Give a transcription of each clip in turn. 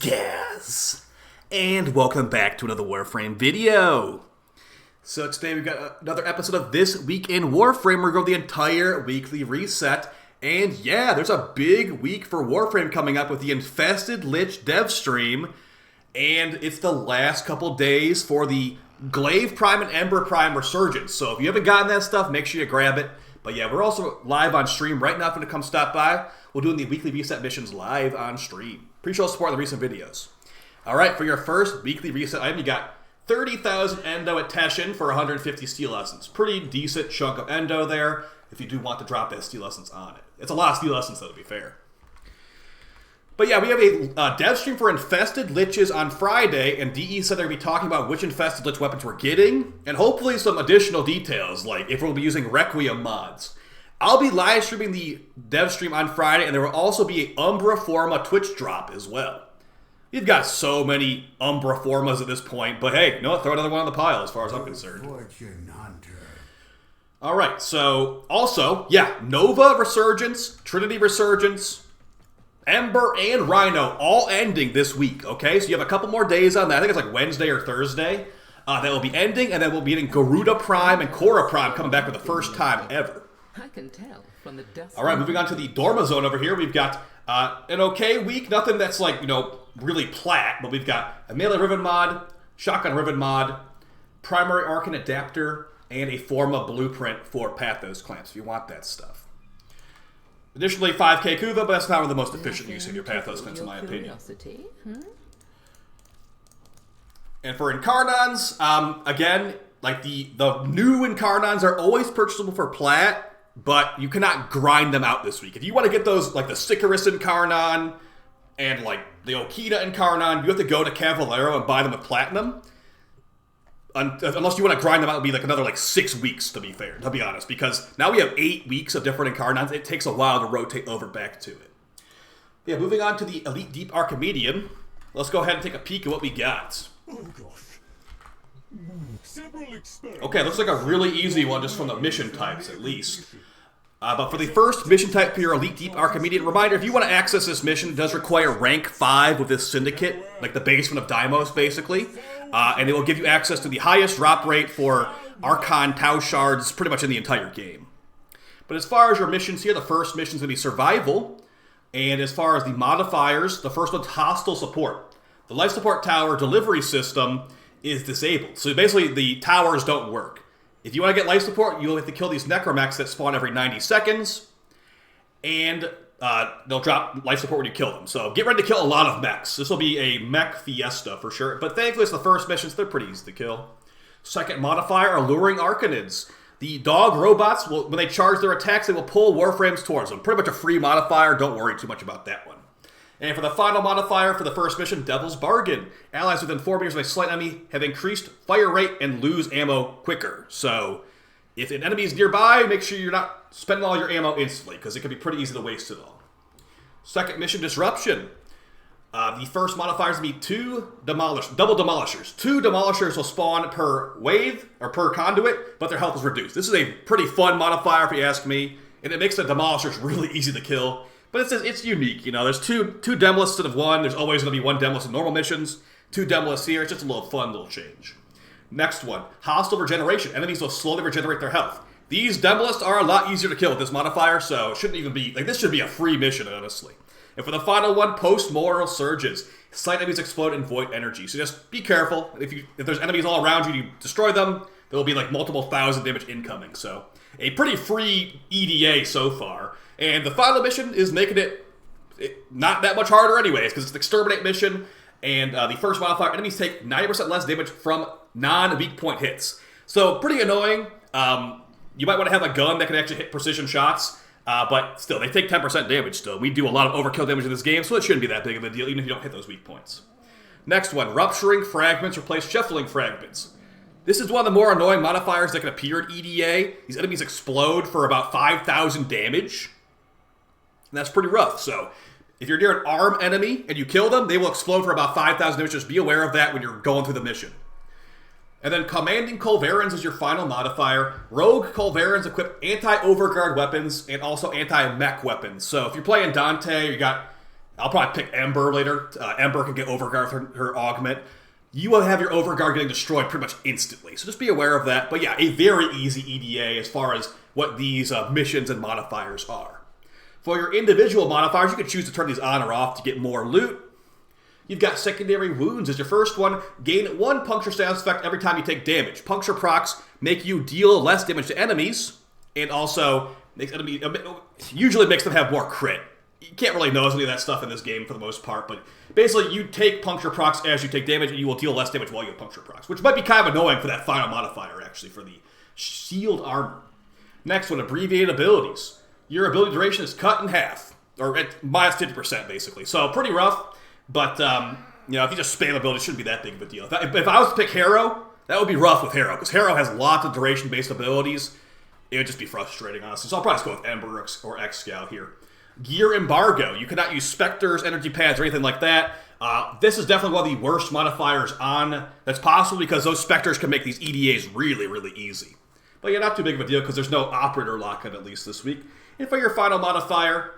Gaz, and welcome back to another Warframe video. So today we've got another episode of This Week in Warframe. We're going to go the entire weekly reset, and yeah, there's a big week for Warframe coming up with the Infested Lich dev stream, and it's the last couple days for the Glaive Prime and Ember Prime Resurgence. So if you haven't gotten that stuff, make sure you grab it. But yeah, we're also live on stream right now. If you want to come stop by, we're doing the weekly reset missions live on stream. Appreciate all the support in the recent videos. Alright, for your first weekly reset item, you got 30,000 endo at Teshin for 150 steel essence. Pretty decent chunk of endo there, if you do want to drop that steel essence on it. It's a lot of steel essence, though, to be fair. But yeah, we have a dev stream for Infested Liches on Friday, and DE said they're going to be talking about which Infested Lich weapons we're getting, and hopefully some additional details, like if we'll be using Requiem mods. I'll be live streaming the dev stream on Friday, and there will also be a Umbra Forma Twitch drop as well. You've got so many Umbra Formas at this point, but hey, you know what? Throw another one on the pile as far as I'm concerned. Fortune Hunter. Alright, so also, yeah, Nova Resurgence, Trinity Resurgence, Ember, and Rhino all ending this week, okay? So you have a couple more days on that. I think it's like Wednesday or Thursday. That will be ending, and then we'll be getting Garuda Prime and Korra Prime coming back for the first time ever. I can tell from the dust. Alright, moving on to the Dorma Zone over here. We've got an okay week. Nothing that's like, you know, really plat, but we've got a melee ribbon mod, shotgun ribbon mod, primary Archon adapter, and a Forma blueprint for Pathos clamps if you want that stuff. Additionally, 5k Kuva, but that's not really the most efficient use of your Pathos clamps in my opinion. And for Incarnons, again, like the new Incarnons are always purchasable for plat, but you cannot grind them out this week. If you want to get those, like the Sicarus Incarnon and like the Okita Incarnon, you have to go to Cavallero and buy them with platinum. Unless you want to grind them out, it'll be like another like 6 weeks, to be fair, to be honest. Because now we have 8 weeks of different Incarnons. It takes a while to rotate over back to it. Yeah, moving on to the Elite Deep Archimedian. Let's go ahead and take a peek at what we got. Oh gosh. Okay, looks like a really easy one just from the mission types, at least. But for the first mission type for your Elite Deep Archimedian, reminder, if you want to access this mission, it does require rank 5 with this syndicate, like the basement of Deimos, basically. And it will give you access to the highest drop rate for Archon Tau Shards pretty much in the entire game. But as far as your missions here, the first mission is going to be Survival. And as far as the modifiers, the first one's Hostile Support. The Life Support Tower delivery system is disabled. So basically, the towers don't work. If you want to get life support, you'll have to kill these necromechs that spawn every 90 seconds. And they'll drop life support when you kill them. So get ready to kill a lot of mechs. This will be a mech fiesta for sure. But thankfully, it's the first mission, so they're pretty easy to kill. Second modifier, Alluring Archonids. The dog robots, when they charge their attacks, they will pull Warframes towards them. Pretty much a free modifier. Don't worry too much about that one. And for the final modifier for the first mission, Devil's Bargain. Allies within 4 meters of a slight enemy have increased fire rate and lose ammo quicker. So, if an enemy is nearby, make sure you're not spending all your ammo instantly, because it can be pretty easy to waste it all. Second mission, Disruption. The first modifier is going to be double Demolishers. 2 Demolishers will spawn per wave, or per conduit, but their health is reduced. This is a pretty fun modifier, if you ask me, and it makes the Demolishers really easy to kill. But it's unique, you know, there's two Demolists instead of 1. There's always going to be 1 Demolist in normal missions, 2 Demolists here. It's just a little fun little change. Next one, Hostile Regeneration. Enemies will slowly regenerate their health. These Demolists are a lot easier to kill with this modifier, so it shouldn't even be, like, this should be a free mission, honestly. And for the final one, Post-Mortal Surges. Sight enemies explode in void energy, so just be careful. If there's enemies all around you, you destroy them, there will be like multiple thousand damage incoming, so a pretty free EDA so far. And the final mission is making it not that much harder anyways, because it's an exterminate mission, and the first modifier, enemies take 90% less damage from non-weak point hits. So, pretty annoying. You might want to have a gun that can actually hit precision shots, but still, they take 10% damage still. We do a lot of overkill damage in this game, so it shouldn't be that big of a deal, even if you don't hit those weak points. Next one, Rupturing Fragments replace Shuffling Fragments. This is one of the more annoying modifiers that can appear at EDA. These enemies explode for about 5,000 damage. And that's pretty rough. So, if you're near an arm enemy and you kill them, they will explode for about 5,000 damage. Just be aware of that when you're going through the mission. And then Commanding Culverins is your final modifier. Rogue Culverins equip anti-overguard weapons and also anti-mech weapons. So if you're playing Dante, you got I'll probably pick Ember later. Ember can get Overguard with her augment. You will have your Overguard getting destroyed pretty much instantly. So just be aware of that. But yeah, a very easy EDA as far as what these missions and modifiers are. For your individual modifiers, you can choose to turn these on or off to get more loot. You've got Secondary Wounds as your first one. Gain 1 puncture status effect every time you take damage. Puncture procs make you deal less damage to enemies, and also usually makes them have more crit. You can't really notice any of that stuff in this game for the most part, but basically you take puncture procs as you take damage, and you will deal less damage while you have puncture procs, which might be kind of annoying for that final modifier, actually, for the shield armor. Next one, abbreviated abilities. Your ability duration is cut in half, or at minus 50%, basically. So pretty rough. But, if you just spam ability, it shouldn't be that big of a deal. If I was to pick Harrow, that would be rough with Harrow, because Harrow has lots of duration-based abilities. It would just be frustrating, honestly. So I'll probably just go with Ember or X-Scout here. Gear Embargo. You cannot use Spectres, Energy Pads, or anything like that. This is definitely one of the worst modifiers on that's possible, because those Spectres can make these EDAs really, really easy. But yeah, not too big of a deal, because there's no Operator lock-in at least this week. And for your final modifier,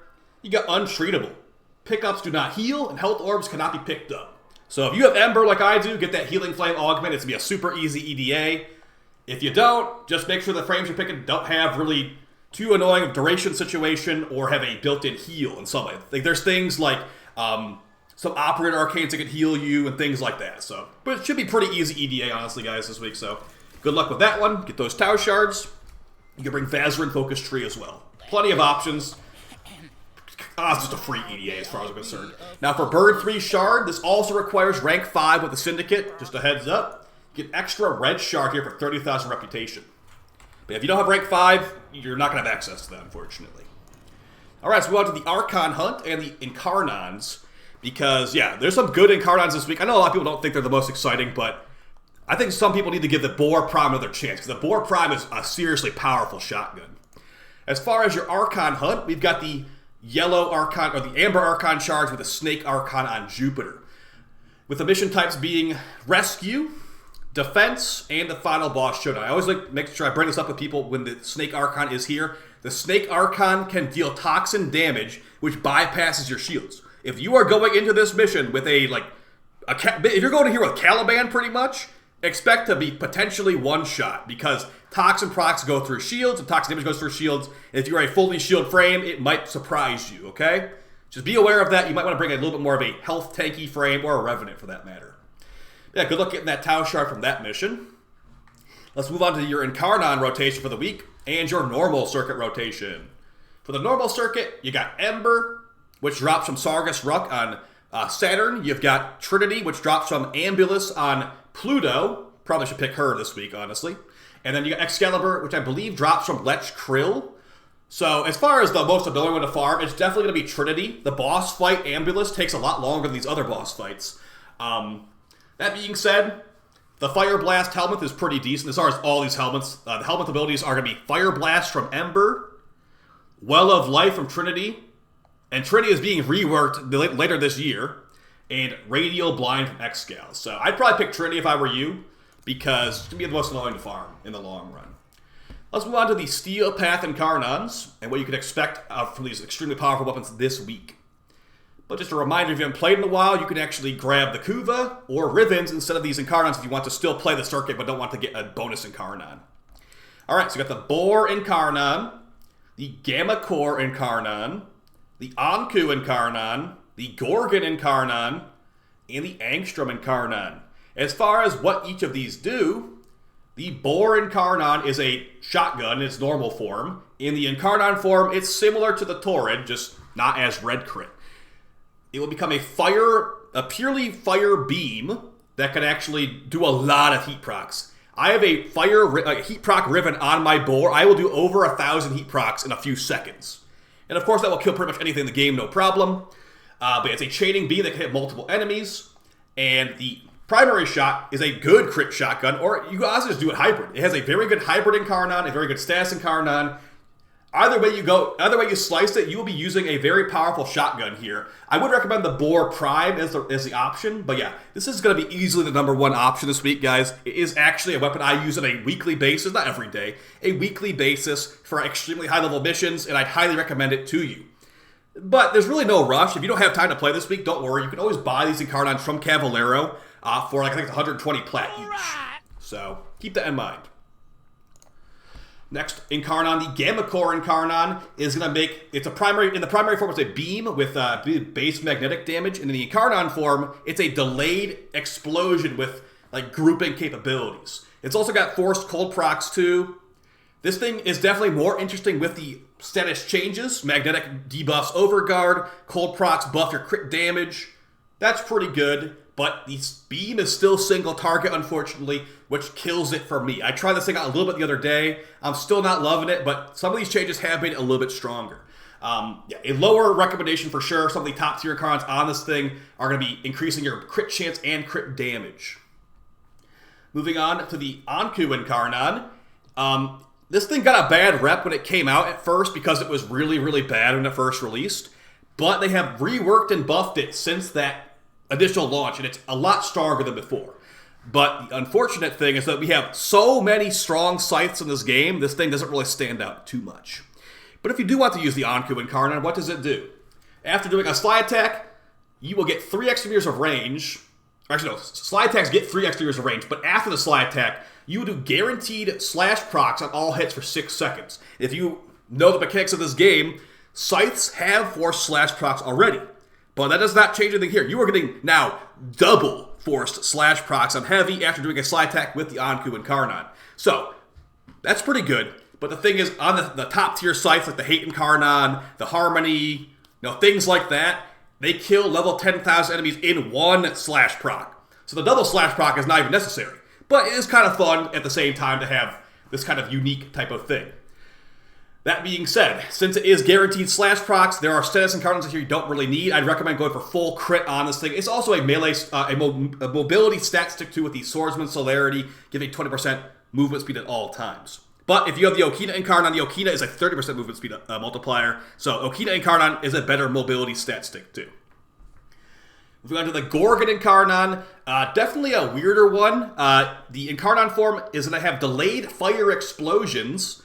you got Untreatable. Pickups do not heal, and health orbs cannot be picked up. So if you have Ember like I do, get that Healing Flame augment. It's going to be a super easy EDA. If you don't, just make sure the frames you're picking don't have really too annoying of duration situation or have a built-in heal in some way. Like, there's things like some Operator Arcanes that can heal you and things like that. So, but it should be pretty easy EDA, honestly, guys, this week. So good luck with that one. Get those Tau Shards. You can bring Vazarin Focus Tree as well. Plenty of options. It's just a free EDA as far as I'm concerned. Now for Burn 3 Shard, this also requires rank 5 with the Syndicate. Just a heads up. Get extra red shard here for 30,000 reputation. But if you don't have rank 5, you're not going to have access to that, unfortunately. Alright, so we go on to the Archon Hunt and the Incarnons. Because, yeah, there's some good Incarnons this week. I know a lot of people don't think they're the most exciting, but I think some people need to give the Boar Prime another chance, because the Boar Prime is a seriously powerful shotgun. As far as your Archon Hunt, we've got the Yellow Archon, or the Amber Archon Shards with a Snake Archon on Jupiter. With the mission types being Rescue, Defense, and the Final Boss Showdown. I always like to make sure I bring this up with people when the Snake Archon is here. The Snake Archon can deal toxin damage, which bypasses your shields. If you are going into this mission with if you're going to here with Caliban pretty much, expect to be potentially one-shot, because toxin procs go through shields, and toxin damage goes through shields. And if you're a fully shield frame, it might surprise you, okay? Just be aware of that. You might want to bring a little bit more of a health tanky frame, or a Revenant for that matter. Yeah, good luck getting that Tau Shard from that mission. Let's move on to your Incarnon rotation for the week, and your normal circuit rotation. For the normal circuit, you got Ember, which drops from Sargus Ruck on Saturn. You've got Trinity, which drops from Ambulus on Pluto. Probably should pick her this week, honestly. And then you got Excalibur, which I believe drops from Lech Krill. So as far as the most annoying one to farm, it's definitely going to be Trinity. The boss fight, Ambulus, takes a lot longer than these other boss fights. That being said, the Fire Blast Helminth is pretty decent as far as all these Helminths. The Helminth abilities are going to be Fire Blast from Ember, Well of Life from Trinity, and Trinity is being reworked later this year, and Radial Blind from Excal. So I'd probably pick Trinity if I were you, because it's going to be the most annoying to farm in the long run. Let's move on to the Steel Path Incarnons, and what you can expect from these extremely powerful weapons this week. But just a reminder, if you haven't played in a while, you can actually grab the Kuva or Rivens instead of these Incarnons if you want to still play the circuit but don't want to get a bonus Incarnon. Alright, so you got the Boar Incarnon, the Gamma Core Incarnon, the Anku Incarnon, the Gorgon Incarnon, and the Angstrom Incarnon. As far as what each of these do, the Boar Incarnon is a shotgun in its normal form. In the Incarnon form, it's similar to the Torrid, just not as red crit. It will become a purely fire beam that can actually do a lot of heat procs. I have a heat proc Riven on my Boar. I will do over 1,000 heat procs in a few seconds. And of course, that will kill pretty much anything in the game, no problem. But it's a chaining beam that can hit multiple enemies. And the primary shot is a good crit shotgun, or you can also just do it hybrid. It has a very good hybrid Incarnon, a very good status Incarnon. Either way you slice it, you will be using a very powerful shotgun here. I would recommend the Boar Prime as the option, but yeah, this is going to be easily the #1 option this week, guys. It is actually a weapon I use on a weekly basis, not every day, a weekly basis for extremely high-level missions, and I'd highly recommend it to you. But there's really no rush. If you don't have time to play this week, don't worry. You can always buy these Incarnons from Cavallero for like I think 120 plat each. So keep that in mind. Next Incarnon, the Gamma Core Incarnon is going to make, it's a primary, in the primary form it's a beam with base magnetic damage, and in the Incarnon form, it's a delayed explosion with like grouping capabilities. It's also got forced cold procs too. This thing is definitely more interesting with the status changes. Magnetic debuffs Overguard, cold procs buff your crit damage. That's pretty good, but the beam is still single target, unfortunately, which kills it for me. I tried this thing out a little bit the other day. I'm still not loving it, but some of these changes have made it a little bit stronger. Yeah, a lower recommendation for sure. Some of the top tier cards on this thing are going to be increasing your crit chance and crit damage. Moving on to the Anku Incarnon. This thing got a bad rep when it came out at first because it was really, really bad when it first released. But they have reworked and buffed it since that initial launch, and it's a lot stronger than before. But the unfortunate thing is that we have so many strong scythes in this game, this thing doesn't really stand out too much. But if you do want to use the Anku Incarnon, what does it do? After doing a slide attack, you will get 3 extra meters of range. Actually, no, slide attacks get 3 extra meters of range, but after the slide attack, you will do guaranteed slash procs on all hits for 6 seconds. If you know the mechanics of this game, scythes have forced slash procs already. But that does not change anything here. You are getting now double forced slash procs on heavy after doing a slide attack with the Anku Incarnon. So, that's pretty good. But the thing is, on the top tier scythes like the Hate Incarnon, the Harmony, things like that, they kill level 10,000 enemies in 1 slash proc. So the double slash proc is not even necessary. But it is kind of fun at the same time to have this kind of unique type of thing. That being said, since it is guaranteed slash procs, there are status Incarnons here you don't really need. I'd recommend going for full crit on this thing. It's also a melee, a mobility stat stick too with the Swordsman Celerity, giving 20% movement speed at all times. But if you have the Okina Incarnon, the Okina is a 30% movement speed multiplier. So Okina Incarnon is a better mobility stat stick too. Moving on to the Gorgon Incarnon, definitely a weirder one. The Incarnon form is going to have delayed fire explosions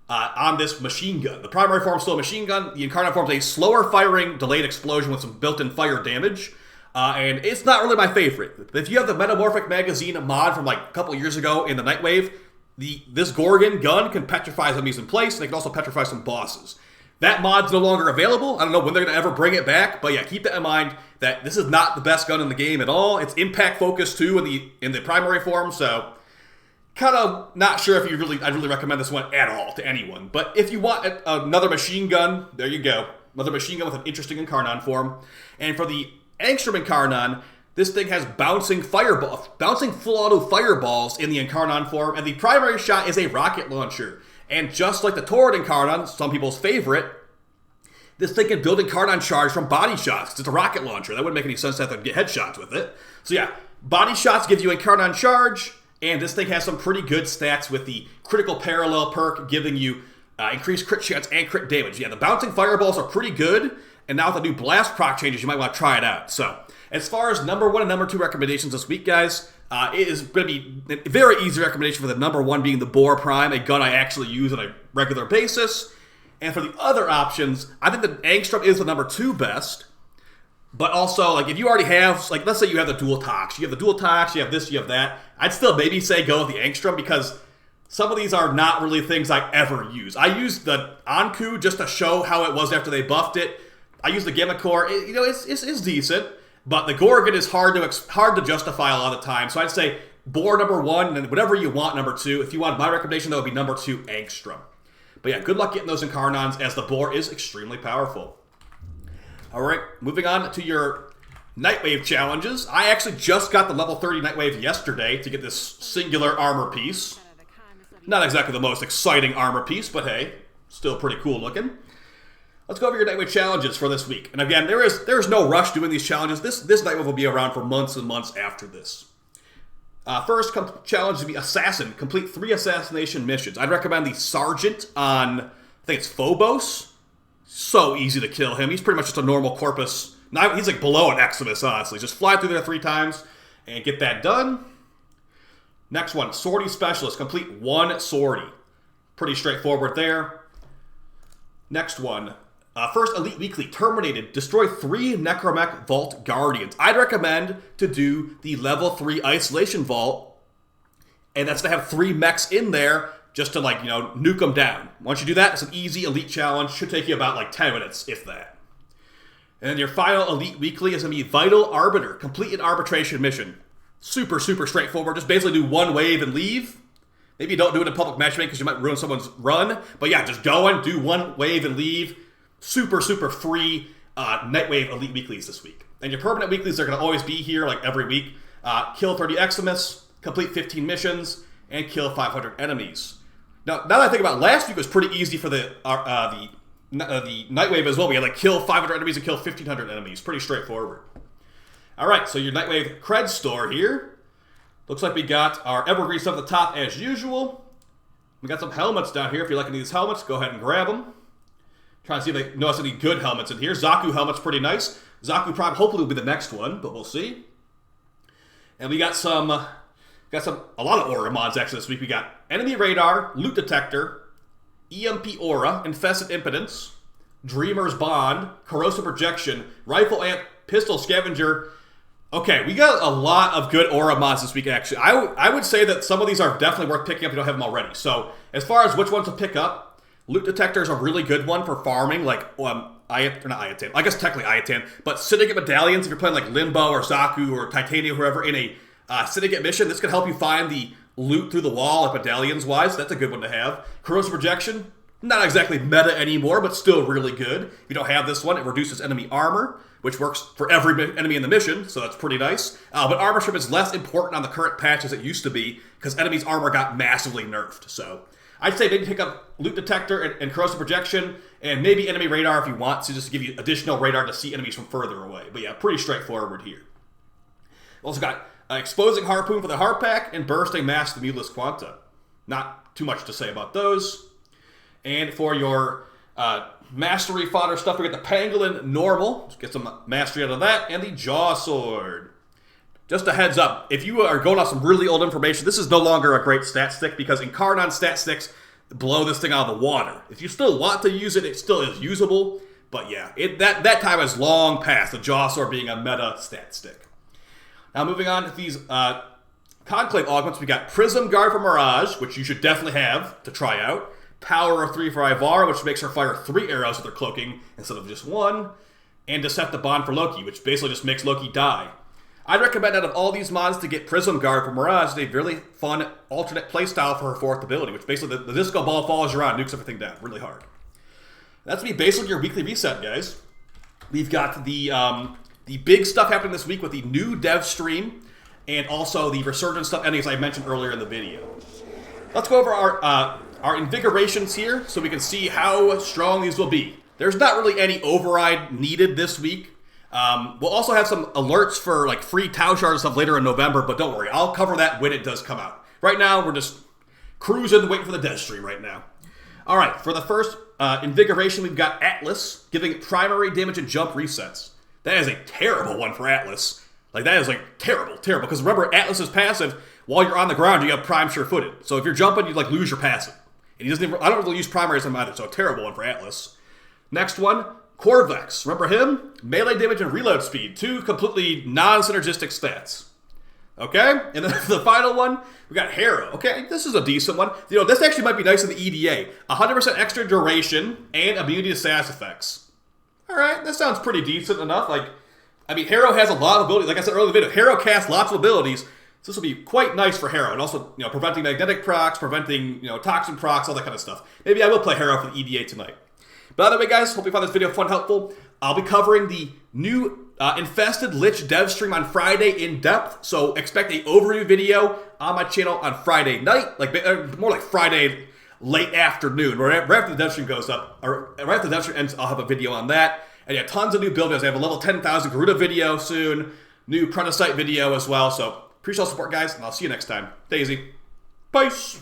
on this machine gun. The primary form is still a machine gun. The Incarnon form is a slower firing delayed explosion with some built-in fire damage. And it's not really my favorite. If you have the Metamorphic Magazine mod from like a couple years ago in the Nightwave, this Gorgon gun can petrify enemies in place, and they can also petrify some bosses. That mod's no longer available. I don't know when they're going to ever bring it back, but yeah, keep that in mind that this is not the best gun in the game at all. It's impact focused too in the primary form, so kind of not sure if I'd really recommend this one at all to anyone. But if you want another machine gun, there you go. Another machine gun with an interesting Incarnon form. And for the Angstrom Incarnon, this thing has bouncing full auto fireballs in the Incarnon form, and the primary shot is a rocket launcher. And just like the Taured Incarnon, some people's favorite, this thing can build Incarnon charge from body shots, because it's a rocket launcher. That wouldn't make any sense to have to get headshots with it. So yeah, body shots give you Incarnon charge, and this thing has some pretty good stats with the critical parallel perk, giving you increased crit chance and crit damage. Yeah, the bouncing fireballs are pretty good, and now with the new blast proc changes, you might want to try it out. So, as far as number 1 and number 2 recommendations this week, guys, it is going to be a very easy recommendation for the number 1 being the Boar Prime, a gun I actually use on a regular basis. And for the other options, I think the Angstrom is the number 2 best. But also, like, if you already have, like, let's say you have the dual tox. You have the dual tox, you have this, you have that. I'd still maybe say go with the Angstrom because some of these are not really things I ever use. I used the Anku just to show how it was after they buffed it. I use the Gamma Core. It's decent. But the Gorgon is hard to justify a lot of the time. So I'd say Boar number 1, and then whatever you want number 2. If you want my recommendation, that would be number 2, Angstrom. But yeah, good luck getting those Incarnons, as the Boar is extremely powerful. Alright, moving on to your Nightwave challenges. I actually just got the level 30 Nightwave yesterday to get this singular armor piece. Not exactly the most exciting armor piece, but hey, still pretty cool looking. Let's go over your Nightwave challenges for this week. And again, there is no rush doing these challenges. This Nightwave will be around for months and months after this. First challenge to be Assassin. Complete 3 assassination missions. I'd recommend the Sergeant on, I think it's Phobos. So easy to kill him. He's pretty much just a normal corpus. Now, he's like below an Eximus, honestly. Just fly through there 3 times and get that done. Next one, Sortie Specialist. Complete 1 sortie. Pretty straightforward there. Next one, First Elite Weekly, Terminated. Destroy 3 Necromech Vault Guardians. I'd recommend to do the level 3 Isolation Vault, and that's to have 3 mechs in there just to, like, you know, nuke them down. Once you do that, it's an easy Elite challenge. Should take you about, like, 10 minutes, if that. And then your final Elite Weekly is going to be Vital Arbiter. Complete an arbitration mission. Super, super straightforward. Just basically do 1 wave and leave. Maybe don't do it in public matchmaking because you might ruin someone's run. But yeah, just go and do 1 wave and leave. Super, super free Nightwave Elite Weeklies this week. And your permanent weeklies are going to always be here, like every week. Kill 30 Eximus, complete 15 missions, and kill 500 enemies. Now that I think about it, last week was pretty easy for the Nightwave as well. We had like kill 500 enemies and kill 1,500 enemies. Pretty straightforward. Alright, so your Nightwave Cred store here. Looks like we got our evergreen stuff at the top as usual. We got some helmets down here. If you're liking these helmets, go ahead and grab them. Trying to see if they notice any good helmets in here. Zaku helmet's pretty nice. Zaku Prime hopefully will be the next one, but we'll see. And we got a lot of aura mods actually this week. We got Enemy Radar, Loot Detector, EMP Aura, Infested Impotence, Dreamer's Bond, Corrosive Projection, Rifle Amp, Pistol Scavenger. Okay, we got a lot of good aura mods this week, actually. I would say that some of these are definitely worth picking up if you don't have them already. So, as far as which ones to pick up, Loot Detector is a really good one for farming, like, I guess technically Ayatan, but Syndicate Medallions, if you're playing like Limbo or Zaku or Titania, whoever, in a Syndicate mission, this can help you find the loot through the wall, like medallions-wise. That's a good one to have. Corrosive Projection, not exactly meta anymore, but still really good. If you don't have this one, it reduces enemy armor, which works for every enemy in the mission, so that's pretty nice. But armor strip is less important on the current patch as it used to be, because enemies' armor got massively nerfed, so I'd say maybe pick up Loot Detector and Corrosive Projection, and maybe Enemy Radar if you want to, just to give you additional radar to see enemies from further away. But yeah, pretty straightforward here. Also got Exposing Harpoon for the Heart Pack, and Bursting Mask the Muteless Quanta. Not too much to say about those. And for your Mastery Fodder stuff, we got the Pangolin Normal. Let's get some mastery out of that, and the Jaw Sword. Just a heads up, if you are going off some really old information, this is no longer a great stat stick because Incarnon stat sticks blow this thing out of the water. If you still want to use it, it still is usable. But yeah, that time has long passed, the Jaw Sword being a meta stat stick. Now moving on to these Conclave augments, we got Prism Guard for Mirage, which you should definitely have to try out. Power of 3 for Ivara, which makes her fire 3 arrows with her cloaking instead of just 1. And Deceptive Bond for Loki, which basically just makes Loki die. I'd recommend out of all these mods to get Prism Guard for Mirage. It's a really fun alternate playstyle for her 4th ability, which basically the disco ball follows you around, nukes everything down really hard. That's me basically your weekly reset, guys. We've got the big stuff happening this week with the new dev stream and also the resurgence stuff ending as I mentioned earlier in the video. Let's go over our invigorations here so we can see how strong these will be. There's not really any override needed this week. We'll also have some alerts for like free Tau Shard stuff later in November, but don't worry, I'll cover that when it does come out. Right now, we're just cruising, waiting for the dev stream right now. Alright, for the first invigoration, we've got Atlas, giving primary damage and jump resets. That is a terrible one for Atlas. Like, that is like terrible, because remember, Atlas's passive, while you're on the ground, you have prime sure-footed. So if you're jumping, you like lose your passive. And he doesn't even, I don't really use primaries on him either, so a terrible one for Atlas. Next one, Corvex. Remember him? Melee damage and reload speed. 2 completely non-synergistic stats. Okay? And then the final one, we got Hero. Okay, this is a decent one. You know, this actually might be nice in the EDA. 100% extra duration and immunity to status effects. Alright, that sounds pretty decent enough. Like, I mean, Hero has a lot of abilities. Like I said earlier in the video, Hero casts lots of abilities. So this will be quite nice for Hero. And also, you know, preventing magnetic procs, preventing, you know, toxin procs, all that kind of stuff. Maybe I will play Hero for the EDA tonight. But either way, guys, hope you found this video fun and helpful. I'll be covering the new Infested Lich dev stream on Friday in depth. So expect an overview video on my channel on Friday night. Like more like Friday late afternoon. Right after the dev stream goes up. Or right after the dev stream ends, I'll have a video on that. And yeah, tons of new build videos. I have a level 10,000 Garuda video soon. New Prentice Site video as well. So appreciate all the support, guys. And I'll see you next time. Daisy. Peace.